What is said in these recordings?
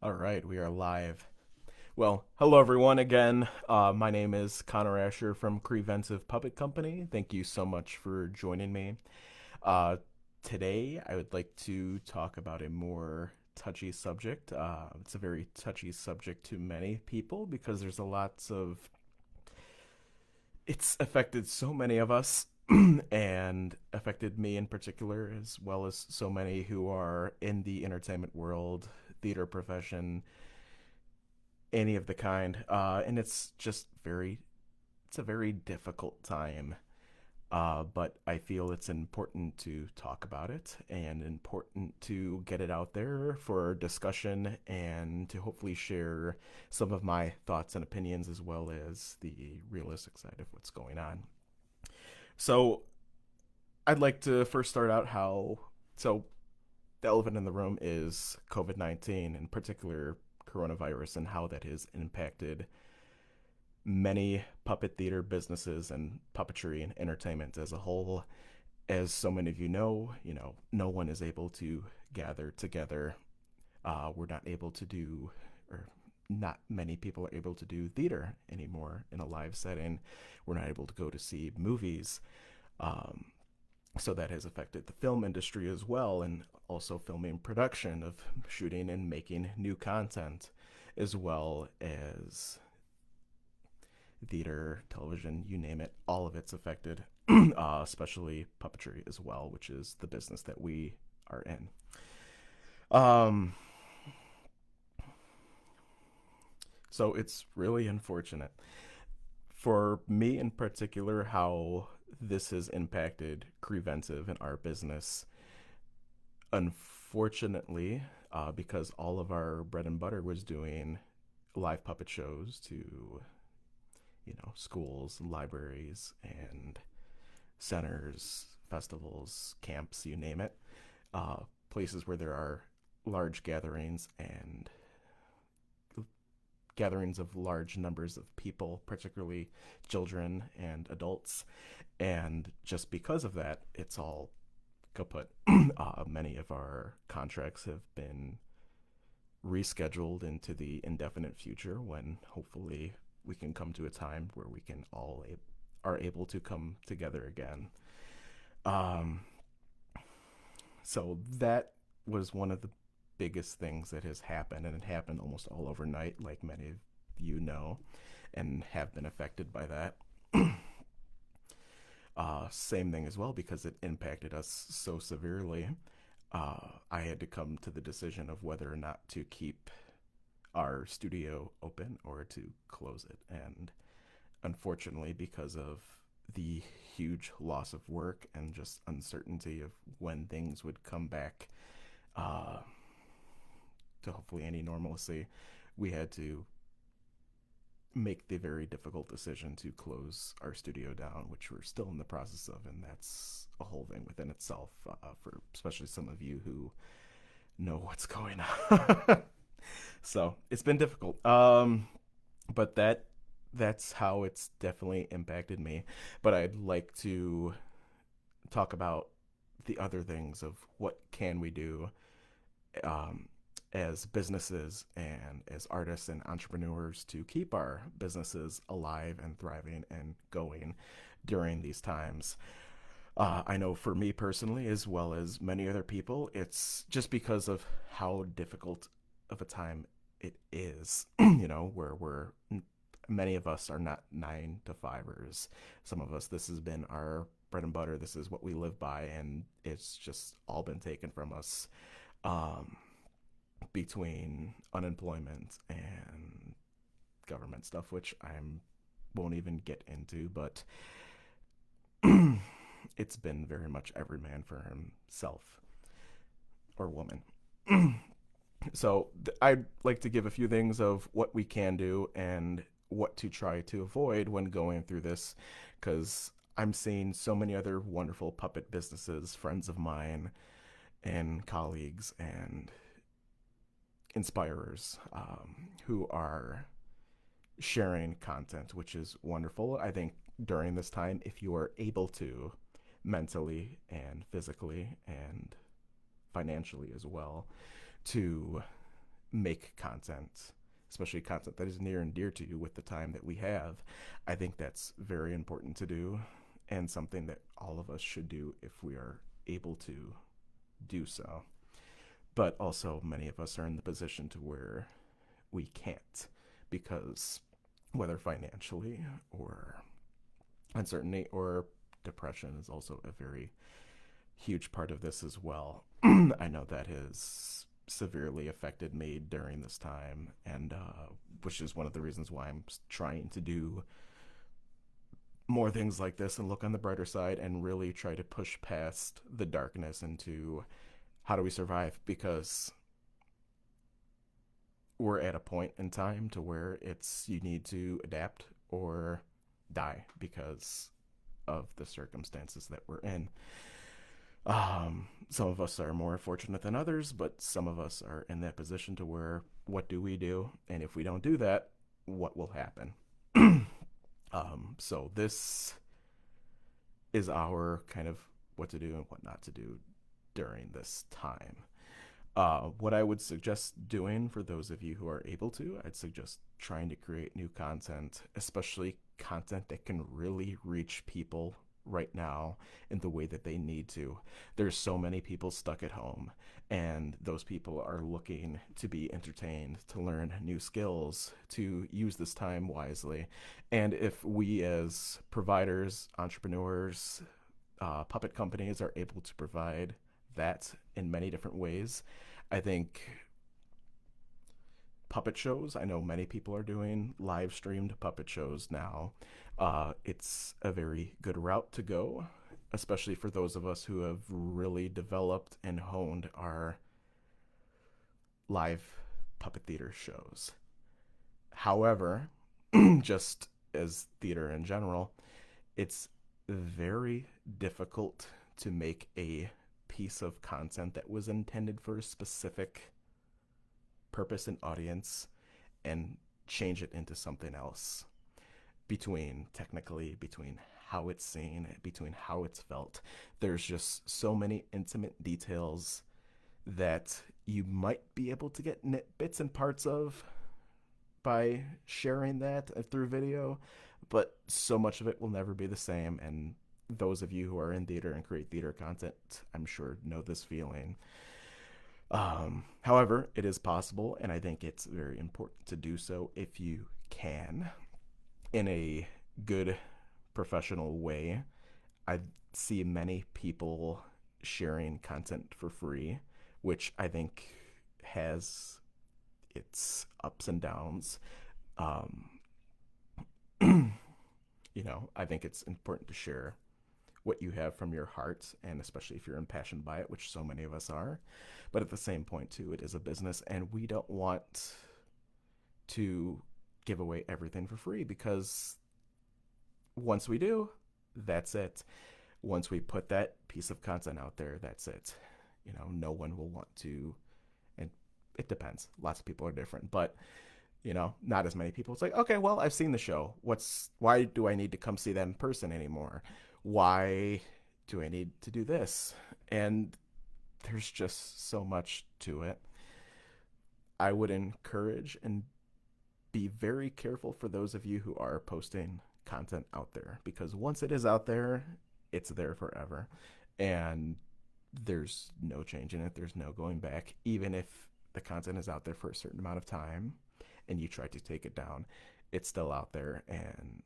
All right, we are live. Well, hello everyone again. My name is Connor Asher from Creventive Puppet Company. Thank you so much for joining me. Uh, Today, I would like to talk about a more touchy subject. It's a very touchy subject to many people because there's a lots of. It's affected so many of us and affected me in particular, as well as so many who are in the entertainment world, theater profession, any of the kind. And it's just it's a very difficult time. But I feel it's important to talk about it and important to get it out there for discussion and to hopefully share some of my thoughts and opinions as well as the realistic side of what's going on. So I'd like to first start out so the elephant in the room is COVID-19, in particular coronavirus, and how that has impacted many puppet theater businesses and puppetry and entertainment as a whole. As so many of no one is able to gather together. We're not able to do, or not many people are able to do theater anymore in a live setting. We're not able to go to see movies. Um, so that has affected the film industry as well, and also filming production of shooting and making new content, as well as theater, television, you name it, all of it's affected, especially puppetry as well, which is the business that we are in. Um, so it's really unfortunate for me in particular how this has impacted Creventive and our business. Unfortunately, because all of our bread and butter was doing live puppet shows to schools, libraries, and centers, festivals, camps, you name it, places where there are large gatherings and gatherings of large numbers of people, particularly children and adults. And just because of that, it's all kaput. Many of our contracts have been rescheduled into the indefinite future when hopefully we can come to a time where we can are able to come together again. Um, so that was one of the biggest things that has happened, and it happened almost all overnight, like many of you know, and have been affected by that. Same thing as well because it impacted us so severely. I had to come to the decision of whether or not to keep our studio open or to close it. And unfortunately, because of the huge loss of work and just uncertainty of when things would come back uh, to hopefully any normalcy, we had to make the very difficult decision to close our studio down, which we're still in the process of, and that's a whole thing within itself for especially some of you who know what's going on. So it's been difficult, but that's how it's definitely impacted me. But I'd like to talk about the other things of what can we do um, as businesses and as artists and entrepreneurs to keep our businesses alive and thriving and going during these times. I know for me personally, as well as many other people, it's just because of how difficult of a time it is, where many of us are not 9 to 5ers. Some of us, this has been our bread and butter. This is what we live by, and it's just all been taken from us. Um, Between unemployment and government stuff, which I won't even get into, but it's been very much every man for himself or woman. So I'd like to give a few things of what we can do and what to try to avoid when going through this, because I'm seeing so many other wonderful puppet businesses, friends of mine, and colleagues and inspirers who are sharing content, which is wonderful. I think during this time, if you are able to, mentally and physically and financially as well, to make content, especially content that is near and dear to you with the time that we have. I think that's very important to do and something that all of us should do if we are able to do so. But also, many of us are in the position to where we can't because whether financially or uncertainty or depression is also a very huge part of this as well. I know that has severely affected me during this time, and which is one of the reasons why I'm trying to do more things like this and look on the brighter side and really try to push past the darkness into how do we survive, because we're at a point in time to where it's you need to adapt or die because of the circumstances that we're in. Some of us are more fortunate than others, but some of us are in that position to where what do we do? And if we don't do that, what will happen? So this is our kind of what to do and what not to do during this time. What I would suggest doing for those of you who are able to, I'd suggest trying to create new content, especially content that can really reach people right now in the way that they need to. There's so many people stuck at home, and those people are looking to be entertained, to learn new skills, to use this time wisely. And if we as providers, entrepreneurs, puppet companies are able to provide that in many different ways, I think puppet shows, I know many people are doing live streamed puppet shows now. It's a very good route to go, especially for those of us who have really developed and honed our live puppet theater shows. However, just as theater in general, it's very difficult to make a piece of content that was intended for a specific purpose and audience and change it into something else, between how it's seen, between how it's felt. There's just so many intimate details that you might be able to get bits and parts of by sharing that through video, but so much of it will never be the same. And those of you who are in theater and create theater content, I'm sure, know this feeling. However, it is possible, and I think it's very important to do so if you can in a good professional way. I see many people sharing content for free, which I think has its ups and downs. Um, I think it's important to share what you have from your heart, and especially if you're impassioned by it, which so many of us are. But at the same point, too, it is a business, and we don't want to give away everything for free, because once we do, that's it. Once we put that piece of content out there, that's it. No one will want to, and it depends. Lots of people are different, but not as many people. It's like, okay, well, I've seen the show. Why do I need to come see that in person anymore? Why do I need to do this? And there's just so much to it. I would encourage and be very careful for those of you who are posting content out there, because once it is out there, it's there forever. And there's no changing it. There's no going back. Even if the content is out there for a certain amount of time and you try to take it down, it's still out there. And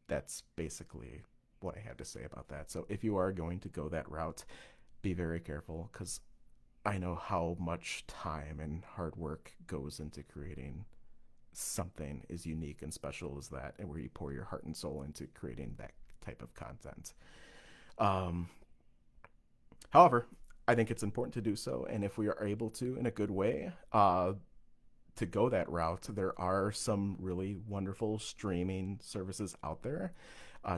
that's basically what I have to say about that. So if you are going to go that route, be very careful, because I know how much time and hard work goes into creating something as unique and special as that, and where you pour your heart and soul into creating that type of content. However, I think it's important to do so, and if we are able to, in a good way, to go that route, there are some really wonderful streaming services out there.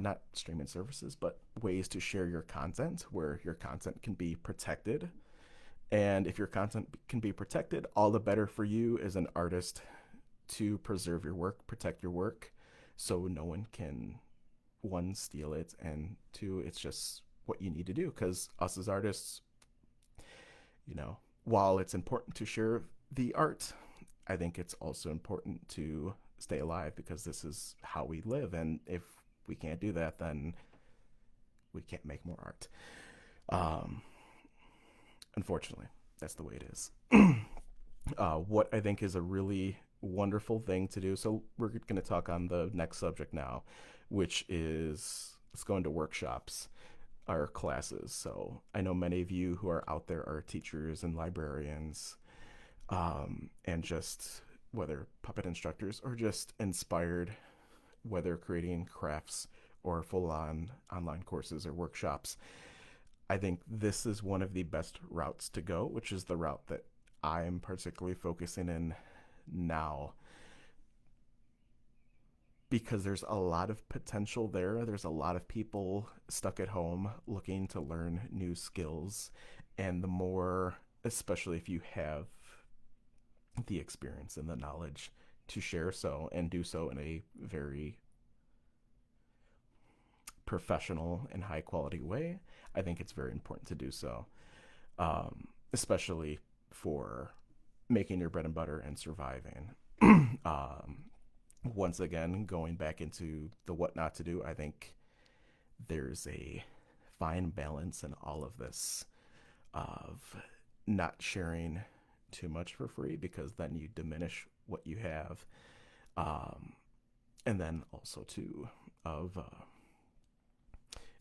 Not streaming services, but ways to share your content where your content can be protected. And if your content can be protected, all the better for you as an artist to preserve your work, protect your work, so no one can, one, steal it, and two, it's just what you need to do. Because us as artists, while it's important to share the art. I think it's also important to stay alive because this is how we live. And if we can't do that, then we can't make more art. Um, Unfortunately, that's the way it is. What I think is a really wonderful thing to do. So we're going to talk on the next subject now, which is let's go into workshops, our classes. So I know many of you who are out there are teachers and librarians, and just whether puppet instructors or just inspired, whether creating crafts or full on online courses or workshops. I think this is one of the best routes to go, which is the route that I'm particularly focusing in now because there's a lot of potential there. There's a lot of people stuck at home looking to learn new skills. And the more, especially if you have the experience and the knowledge to share so and do so in a very professional and high quality way, I think it's very important to do so, especially for making your bread and butter and surviving. Once again, going back into the what not to do, I think there's a fine balance in all of this of not sharing too much for free because then you diminish what you have. Um, and then also too of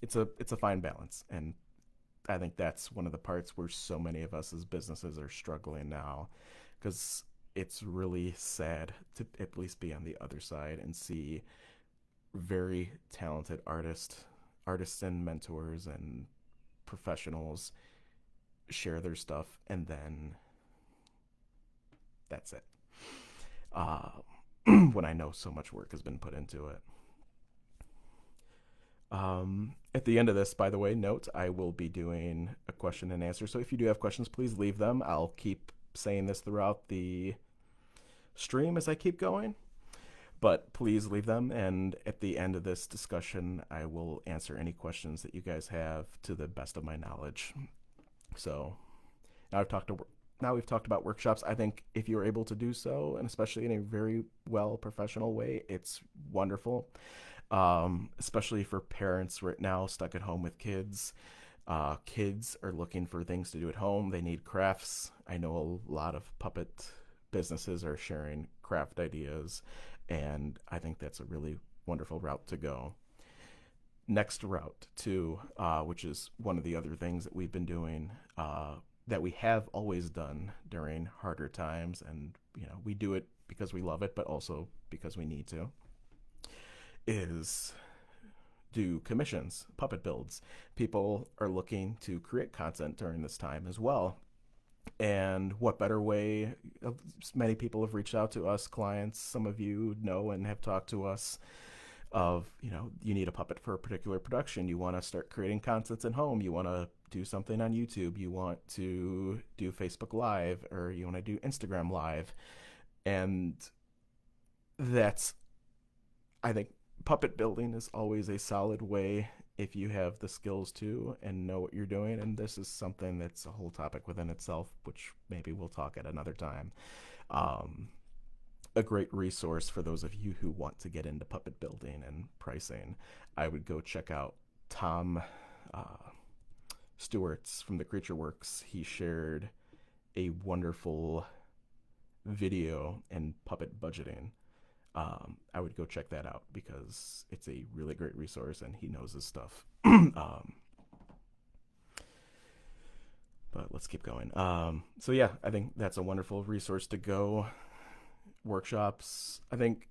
it's a fine balance, and I think that's one of the parts where so many of us as businesses are struggling now because it's really sad to at least be on the other side and see very talented artists and mentors and professionals share their stuff and then that's it. Uh, when I know so much work has been put into it. At the end of this, by the way, note I will be doing a question and answer. So if you do have questions, please leave them. I'll keep saying this throughout the stream as I keep going, but please leave them. And at the end of this discussion, I will answer any questions that you guys have to the best of my knowledge. So now we've talked about workshops. I think if you're able to do so, and especially in a very well professional way, it's wonderful. Especially for parents right now stuck at home with kids. Kids are looking for things to do at home. They need crafts. I know a lot of puppet businesses are sharing craft ideas, and I think that's a really wonderful route to go. Next route, too, which is one of the other things that we've been doing, that we have always done during harder times, and we do it because we love it, but also because we need to, is do commissions, puppet builds. People are looking to create content during this time as well. And what better way? Many people have reached out to us, clients. Some of you know and have talked to us of, you need a puppet for a particular production. You want to start creating content at home. You want to do something on YouTube. You want to do Facebook Live, or you want to do Instagram Live. And that's, I think, puppet building is always a solid way if you have the skills to and know what you're doing. And this is something that's a whole topic within itself, which maybe we'll talk at another time. A great resource for those of you who want to get into puppet building and pricing, I would go check out Tom Stewart's from the Creature Works. He shared a wonderful video in puppet budgeting. I would go check that out because it's a really great resource and he knows his stuff. But let's keep going. So yeah, I think that's a wonderful resource to go. Workshops. I think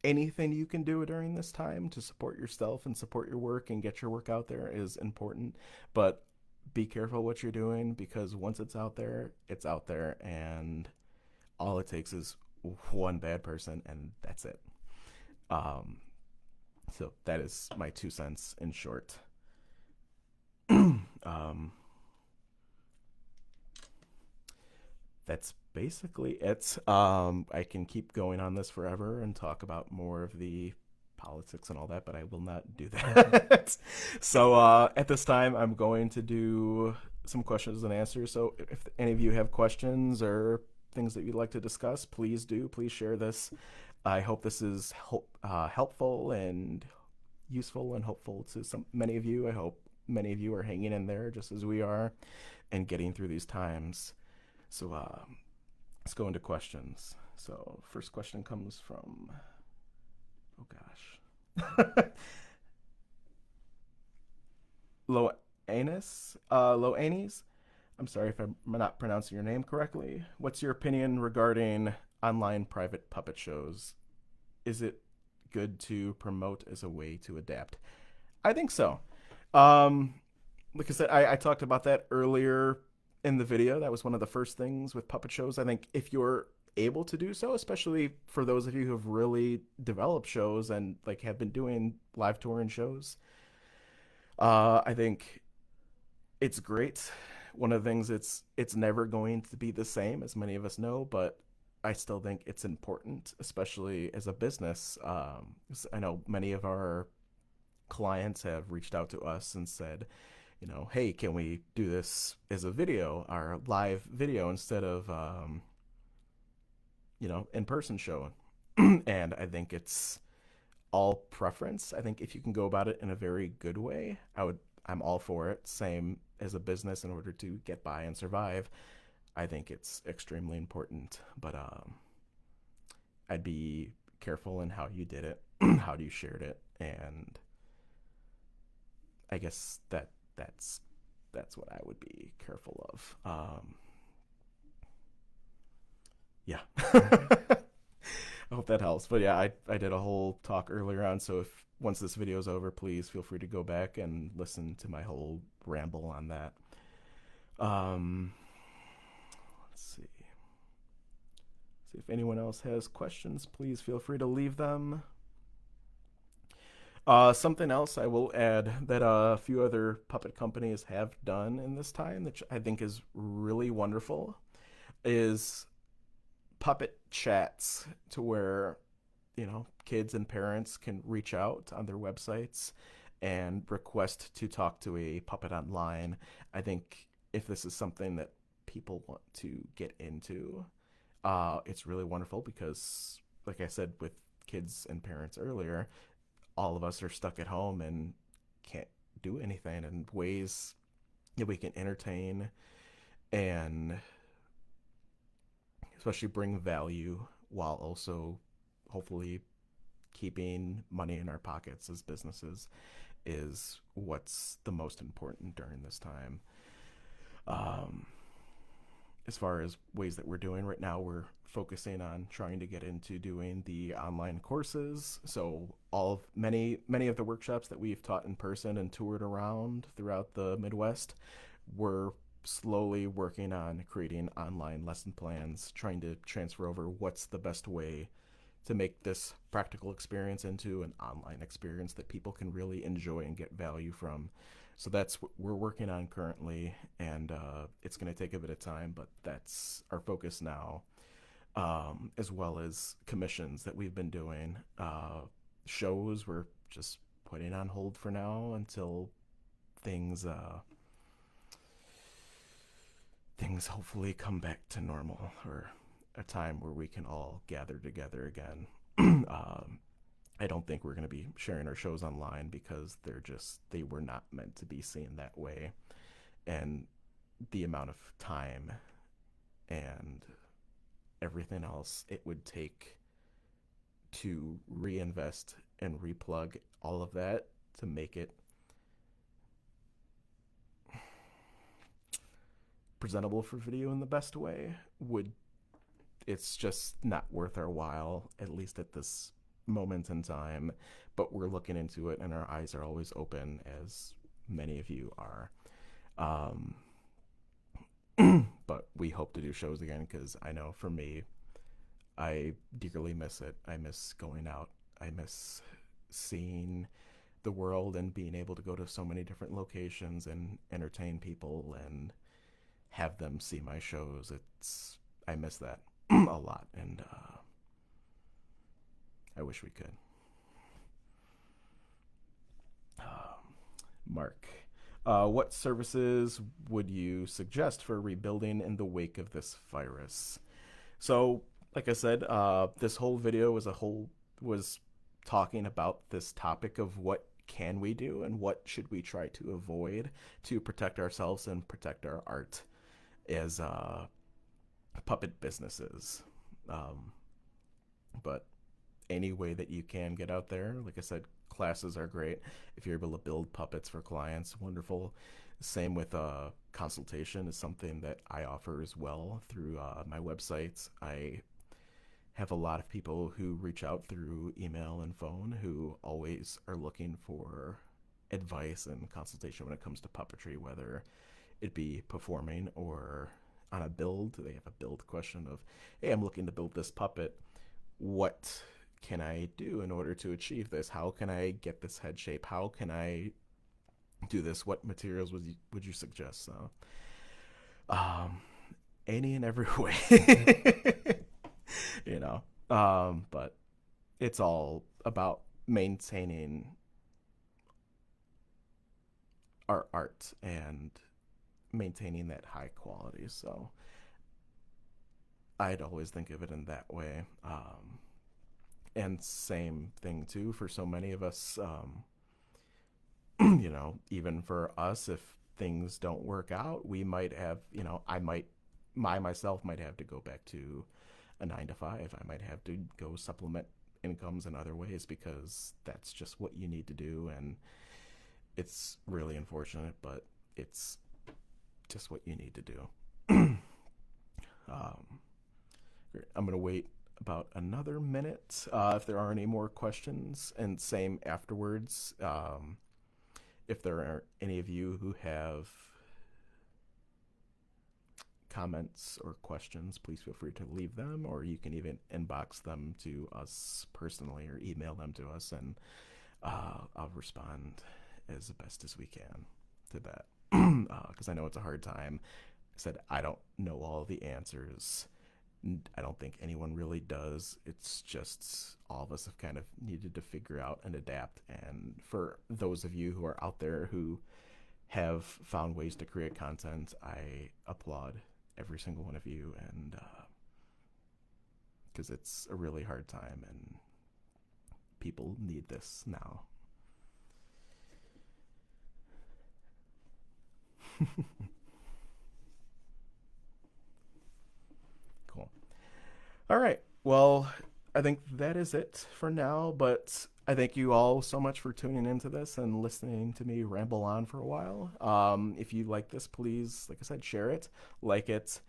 anything you can do during this time to support yourself and support your work and get your work out there is important. But be careful what you're doing because once it's out there, and all it takes is one bad person and that's it. So that is my 2 cents in short. That's basically it. I can keep going on this forever and talk about more of the politics and all that, but I will not do that. So at this time, I'm going to do some questions and answers. So if any of you have questions or things that you'd like to discuss, please do. Please share this. I hope this is helpful and useful and hopeful to many of you. I hope many of you are hanging in there just as we are and getting through these times. So let's go into questions. So first question comes from, oh gosh, Loanis. I'm sorry if I'm not pronouncing your name correctly. What's your opinion regarding online private puppet shows? Is it good to promote as a way to adapt? I think so. Um, like I said, I talked about that earlier in the video. That was one of the first things with puppet shows. I think if you're able to do so, especially for those of you who have really developed shows and like have been doing live touring shows, I think it's great. One of the things, it's never going to be the same, as many of us know, but I still think it's important, especially as a business. I know many of our clients have reached out to us and said, hey, can we do this as a video, our live video, instead of in person show? And I think it's all preference. I think if you can go about it in a very good way, I'm all for it. Same as a business, in order to get by and survive, I think it's extremely important. But I'd be careful in how you did it, how you shared it, and I guess that's what I would be careful of. Yeah. I hope that helps. But yeah, I did a whole talk earlier on. So if once this video is over, please feel free to go back and listen to my whole ramble on that. Um, let's see. See if anyone else has questions. Please feel free to leave them. Something else I will add that a few other puppet companies have done in this time that I think is really wonderful is puppet chats, to where kids and parents can reach out on their websites and request to talk to a puppet online. I think if this is something that people want to get into, it's really wonderful because, like I said with kids and parents earlier, all of us are stuck at home and can't do anything, and ways that we can entertain and especially bring value while also hopefully keeping money in our pockets as businesses is what's the most important during this time. Um, as far as ways that we're doing right now, we're focusing on trying to get into doing the online courses. So many of the workshops that we've taught in person and toured around throughout the Midwest, we're slowly working on creating online lesson plans, trying to transfer over what's the best way to make this practical experience into an online experience that people can really enjoy and get value from. So that's what we're working on currently, and it's going to take a bit of time, but that's our focus now, as well as commissions that we've been doing. Shows we're just putting on hold for now until things things hopefully come back to normal, or a time where we can all gather together again. I don't think we're going to be sharing our shows online because they were not meant to be seen that way, and the amount of time and everything else it would take to reinvest and replug all of that to make it presentable for video in the best way, would it's just not worth our while, at least at this moment in time. But we're looking into it, and our eyes are always open, as many of you are. um, but we hope to do shows again, because I know for me, I dearly miss it. I miss going out. I miss seeing the world and being able to go to so many different locations and entertain people and have them see my shows. I miss that a lot, and I wish we could. Mark, What services would you suggest for rebuilding in the wake of this virus? So, like I said, this whole video was talking about this topic of what can we do and what should we try to avoid to protect ourselves and protect our art as puppet businesses. Um, but any way that you can get out there, like I said, classes are great. If you're able to build puppets for clients, wonderful. Same with consultation is something that I offer as well through my websites. I have a lot of people who reach out through email and phone who always are looking for advice and consultation when it comes to puppetry, whether it be performing or on a build. They have a build question of, hey, I'm looking to build this puppet. What can I do in order to achieve this? How can I get this head shape? How can I do this? What materials would you suggest? So, um, any and every way, you know. But it's all about maintaining our art and maintaining that high quality. So I'd always think of it in that way. And same thing too for so many of us. Even for us, if things don't work out, we might have, I myself might have to go back to a 9 to 5. I might have to go supplement incomes in other ways because that's just what you need to do. And it's really unfortunate, but it's just what you need to do. um, I'm going to wait about another minute if there are any more questions, and same afterwards. If there are any of you who have comments or questions, please feel free to leave them, or you can even inbox them to us personally or email them to us, and I'll respond as best as we can to that. Because I know it's a hard time. I said I don't know all the answers. I don't think anyone really does. It's just all of us have kind of needed to figure out and adapt. And for those of you who are out there who have found ways to create content, I applaud every single one of you. And because it's a really hard time and people need this now. Cool. All right. Well, I think that is it for now, but I thank you all so much for tuning into this and listening to me ramble on for a while. If you like this, please, like I said, share it, like it,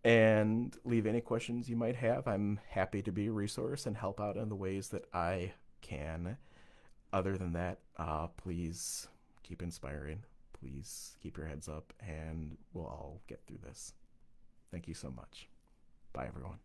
and leave any questions you might have. I'm happy to be a resource and help out in the ways that I can. Other than that, please keep inspiring. Please keep your heads up, and we'll all get through this. Thank you so much. Bye, everyone.